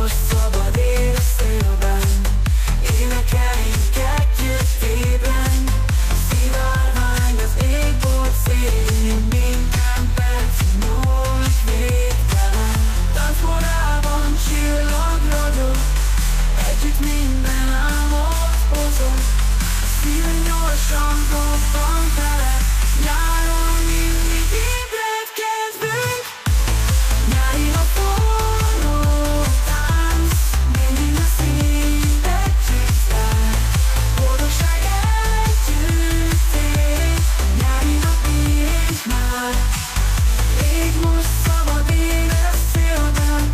most szabad él a szélben, énekeljünk együtt ébren. Szivárvány az égbolt szélén, minden perc nyújt végtelen. Tánckorában csillag ragyog, együtt minden álmot hozok. Szívünk gyorsan dobban vele, nyáron mindig ébred kedvünk. Nyári nap forró tánc, mindig a szív együtt jár. Boldogság együtt él, nyári nap így már. Rég most szabad él a szélben,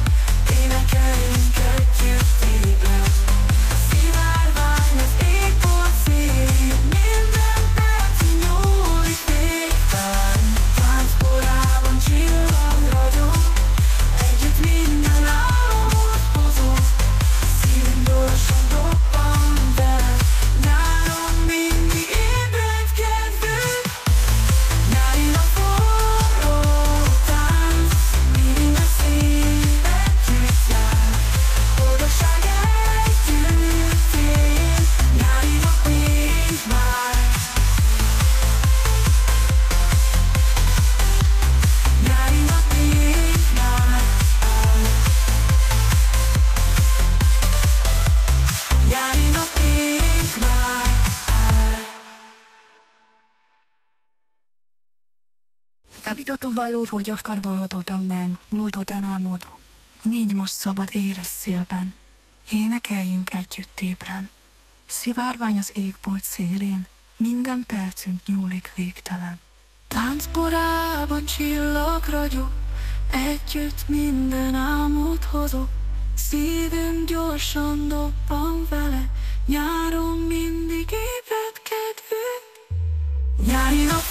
énekeljünk együtt ébren. Szivárvány az égbolt szélén, minden perc nyújt végtelen. Tánckorában csillag ragyog, együtt minden álmot hozok. Szívünk gyorsan dobban vele, nyáron mindig ébred kedvünk. Nyári nap forró tánc, mindig a szív együtt jár. Boldogság együtt él, nyári nap így már. Nyári nap így már. Nyári nap így már. Tapítatom való, hogy akarva hatottam nem, múltottan álmodom. Nincs most szabad éles szélben, énekeljünk együtt ébren. Szivárvány az égbolt szélén, minden percünk nyúlik végtelen. Tánckorában csillag ragyog, együtt minden álmot hozok. Szívünk gyorsan dobban vele, nyáron mindig ébred kedvünk. Nyári nap